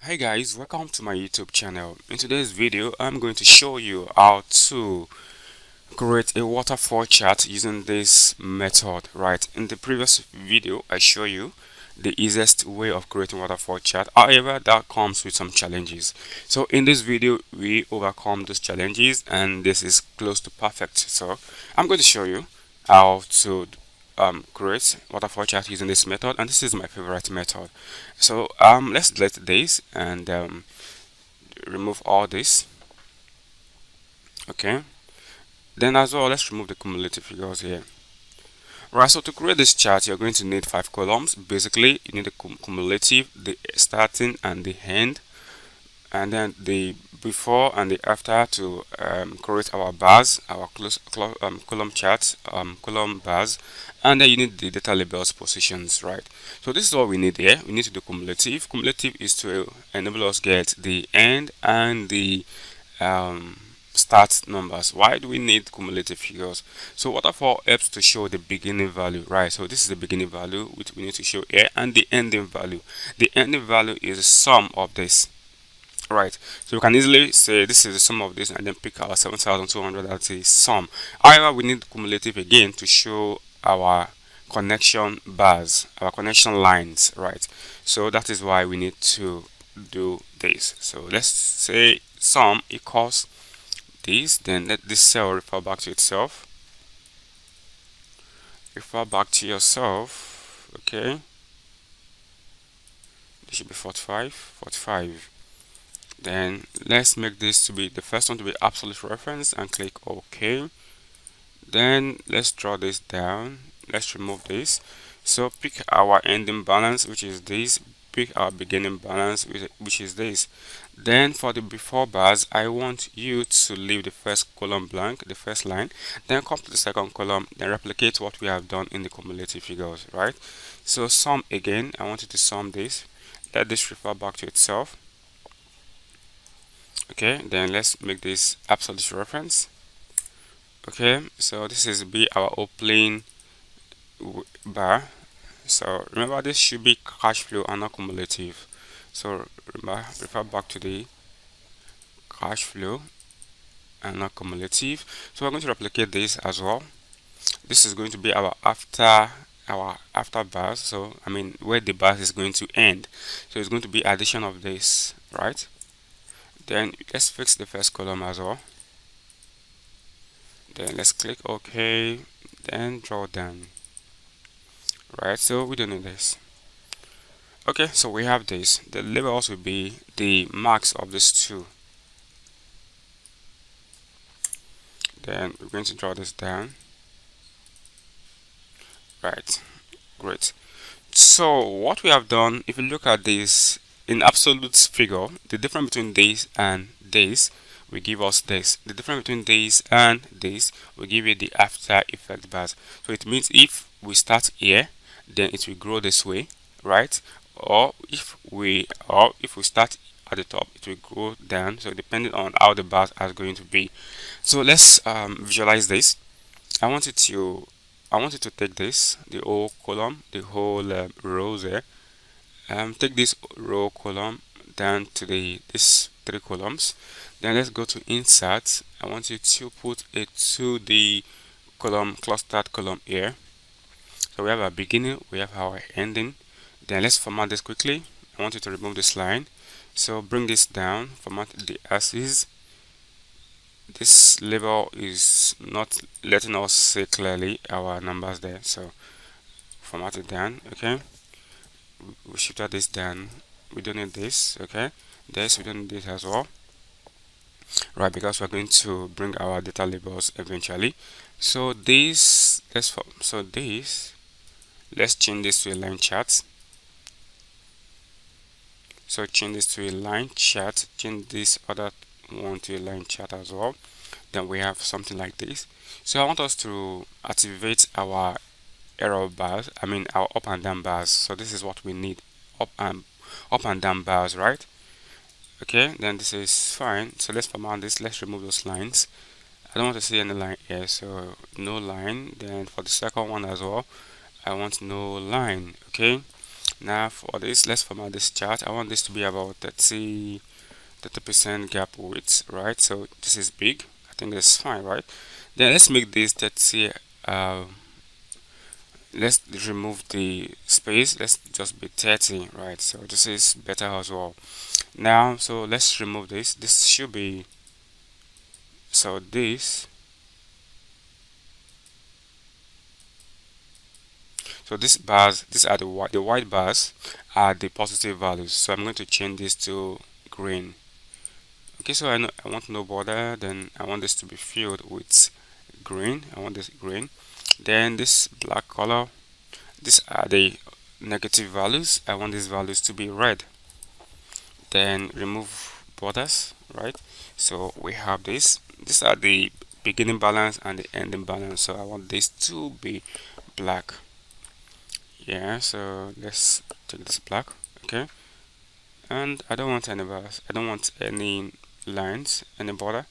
Hey guys, welcome to my YouTube channel. In today's video, I'm going to show you how to create a waterfall chart using this method. Right, in the previous video, I show you the easiest way of creating waterfall chart. However, that comes with some challenges. So in this video, we overcome those challenges and this is close to perfect. So I'm going to show you how to create waterfall chart using this method, and this is my favorite method. So let's delete this and remove all this. Okay, then as well, let's remove the cumulative figures here. Right, so to create this chart, you're going to need 5 columns. Basically, you need the cumulative, the starting and the end, and then the before and the after to create our bars, our column charts, column bars, and then you need the data labels positions, right? So this is what we need here. We need to do cumulative. Cumulative is to enable us get the end and the um, start numbers. Why do we need cumulative figures? So waterfall helps to show the beginning value, right? So this is the beginning value which we need to show here, and the ending value. The ending value is the sum of this. Right, so we can easily say this is the sum of this and then pick our 7,200 as a sum. However, we need cumulative again to show our connection bars, our connection lines, right? So that is why we need to do this. So let's say sum equals this, then let this cell refer back to itself. Refer back to yourself, okay? This should be 45, 45. Then let's make this to be the first one to be absolute reference and click OK. Then let's draw this down. Let's remove this. So pick our ending balance, which is this. Pick our beginning balance, which is this. Then for the before bars, I want you to leave the first column blank, the first line. Then come to the second column, then replicate what we have done in the cumulative figures, right? So sum again. I want you to sum this. Let this refer back to itself. Okay, then let's make this absolute reference. Okay, so this is be our opening bar. So remember, this should be cash flow and not cumulative. So remember, refer back to the cash flow and not cumulative. So we're going to replicate this as well. This is going to be our after bars. So I mean where the bar is going to end. So it's going to be addition of this, right? Then let's fix the first column as well. Then let's click OK, then draw down. Right, so we don't need this. Okay, so we have this. The labels will be the marks of these two. Then we're going to draw this down. Right, great. So what we have done, if you look at this in absolute figure, the difference between this and this will give us this. The difference between this and this will give you the after effect bars. So it means if we start here, then it will grow this way, right? Or if we start at the top, it will go down. So depending on how the bars are going to be. So let's visualize this. I want you to take this, the whole column, the whole rows there. Take this row column down to this 3 columns. Then let's go to insert. I want you to put it to the column clustered column here. So we have our beginning, we have our ending. Then let's format this quickly. I want you to remove this line. So bring this down, format the axis. This label is not letting us see clearly our numbers there, so format it down. Okay, we shifted this down. We don't need this. Okay, this we don't need this as well, right? Because we're going to bring our data labels eventually. So this let's change this to a line chart. So change this to a line chart. Change this other one to a line chart as well. Then we have something like this. So I want us to activate our error bars, I mean our up and down bars. So this is what we need, up and down bars, right? Okay, then this is fine. So let's format this. Let's remove those lines. I don't want to see any line here, so no line. Then for the second one as well, I want no line. Okay, Now for this, let's format this chart. I want this to be about 30% gap width, right? So this is big. I think that's fine, right? Then let's make this 30. Let's remove the space. Let's just be 30, right? So this is better as well. Now, so let's remove this. This should be so this. So these bars, these are the white bars are the positive values. So I'm going to change this to green. Okay, so I want no border. Then I want this to be filled with green. I want this green. Then this black color. These are the negative values. I want these values to be red. Then remove borders, right? So we have this. These are the beginning balance and the ending balance. So I want this to be black. Yeah, so let's take this black. Okay, and I don't want any bars. I don't want any lines, any border.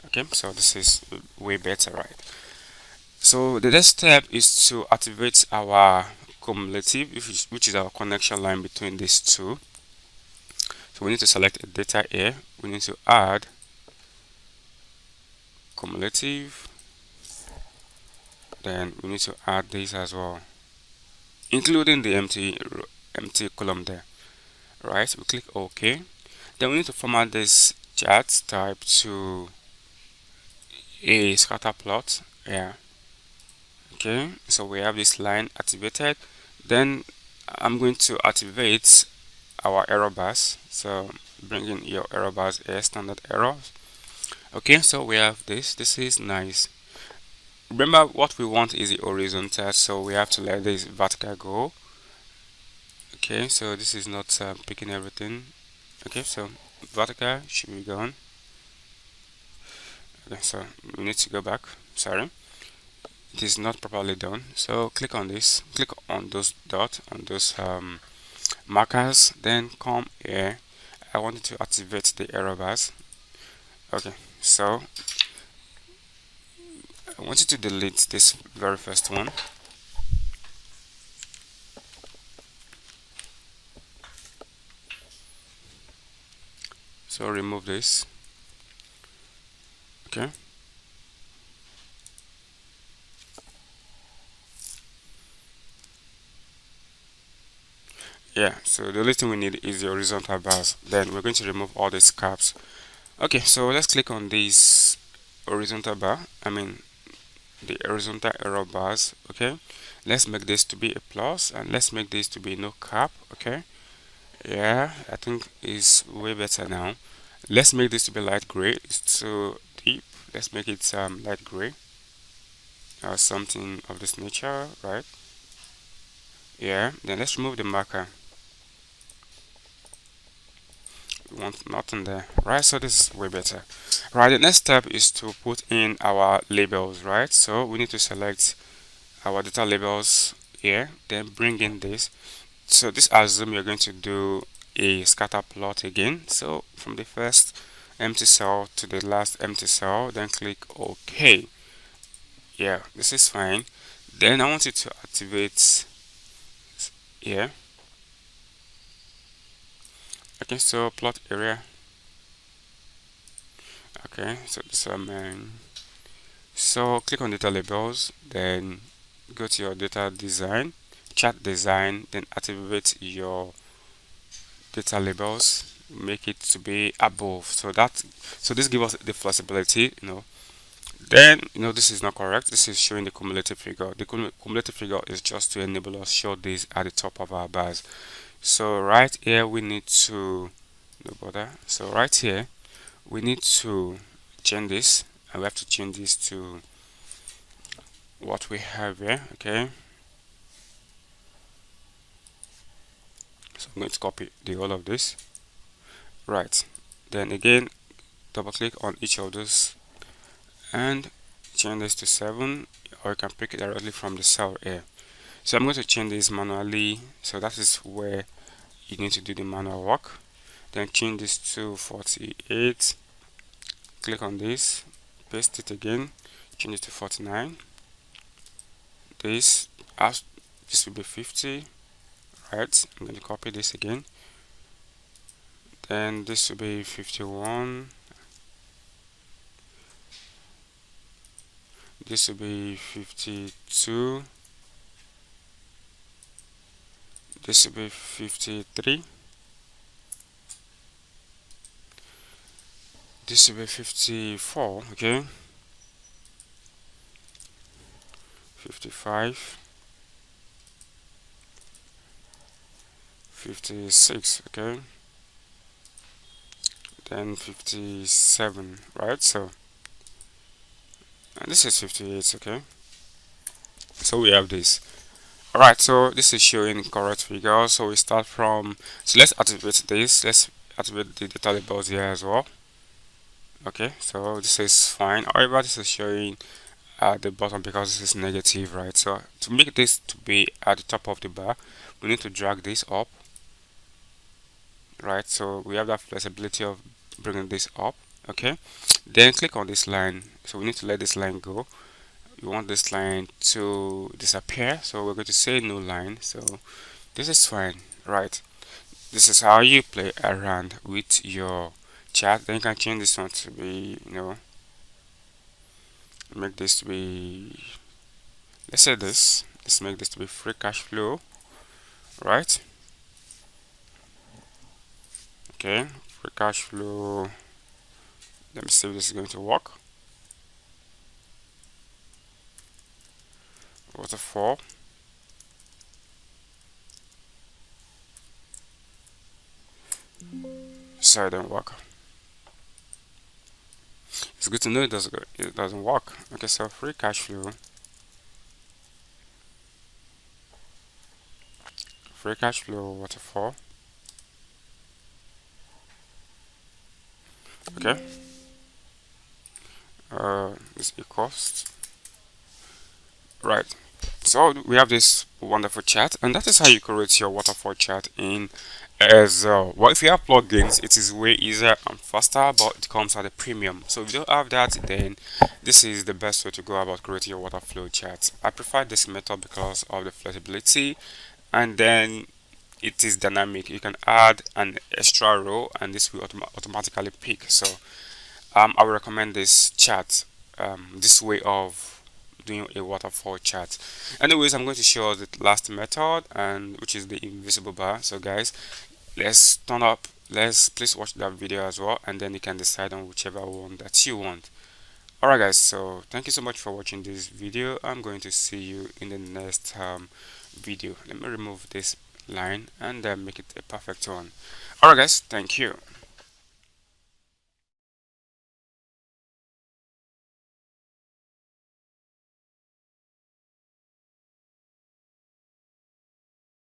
Okay, so this is way better, right? So the next step is to activate our cumulative, which is our connection line between these two. So we need to select a data here. We need to add cumulative. Then we need to add this as well, including the empty column there. Right? We click OK. Then we need to format this chart type to a scatter plot. Yeah. Okay. So we have this line activated. Then I'm going to activate our error bars. So bring in your error bars here, standard errors. Okay, so we have this. This is nice. Remember, what we want is the horizontal, so we have to let this vertical go. Okay, so this is not picking everything. Okay, so vertical should be gone. Okay, so we need to go back. Sorry, it is not properly done. So click on this. Click on those dots, on those markers. Then come here. I wanted to activate the error bars. Okay, so I want you to delete this very first one. So remove this. Okay. Yeah, so the only thing we need is the horizontal bars. Then we're going to remove all these caps. Okay, so let's click on this horizontal bar. I mean the horizontal error bars. Okay, let's make this to be a plus, and let's make this to be no cap. Okay, yeah, I think it's way better now. Let's make this to be light gray. It's too deep. Let's make it light gray or something of this nature, right? Yeah, then let's remove the marker. We want nothing there, right? So this is way better. Right, the next step is to put in our labels, right? So we need to select our data labels here, then bring in this. So this assume you're going to do a scatter plot again. So from the first empty cell to the last empty cell, then click OK. Yeah, this is fine. Then I want you to activate here. Okay, so plot area. Okay, so this one. So click on data labels, then go to your data design, chart design, then activate your data labels, make it to be above. So this gives us the flexibility, Then this is not correct. This is showing the cumulative figure. The cumulative figure is just to enable us show this at the top of our bars. So right here we need to no bother. So right here we need to change this, and we have to change this to what we have here. Okay, so I'm going to copy the whole of this. Right, then again double click on each of those and change this to 7, or you can pick it directly from the cell here. So I'm going to change this manually, so that is where you need to do the manual work. Then change this to 48, click on this, paste it again, change it to 49. This will be 50, right? I'm going to copy this again. Then this will be 51. This will be 52. This will be 53. This will be 54. Okay. 55. 56. Okay. Then 57. Right. So, and this is 58. Okay. So we have this. Alright, so this is showing correct figure. So we start from, so let's activate this. Let's activate the data labels here as well. Okay, so this is fine. However, this is showing at the bottom because this is negative, right? So to make this to be at the top of the bar, we need to drag this up, right? So we have that flexibility of bringing this up. Okay, then click on this line. So we need to let this line go. We want this line to disappear, so we're going to say no line. So this is fine, right? This is how you play around with your chart. Then you can change this one to be, make this to be, let's say this. Let's make this to be free cash flow, right? Okay, free cash flow. Let me see if this is going to work. Waterfall. So it didn't work. It's good to know it doesn't work. Okay, so free cash flow. Free cash flow waterfall. Okay. This equals, right. So we have this wonderful chart, and that is how you create your waterfall chart in Excel. Well, if you have plugins, it is way easier and faster, but it comes at a premium. So if you don't have that, then this is the best way to go about creating your waterfall chart. I prefer this method because of the flexibility, and then it is dynamic. You can add an extra row, and this will automatically pick. So I would recommend this chart, this way of doing a waterfall chart. Anyways, I'm going to show the last method, and which is the invisible bar. So guys, let's turn up. Let's please watch that video as well, and then you can decide on whichever one that you want. Alright guys, so thank you so much for watching this video. I'm going to see you in the next video. Let me remove this line and make it a perfect one. Alright guys, thank you.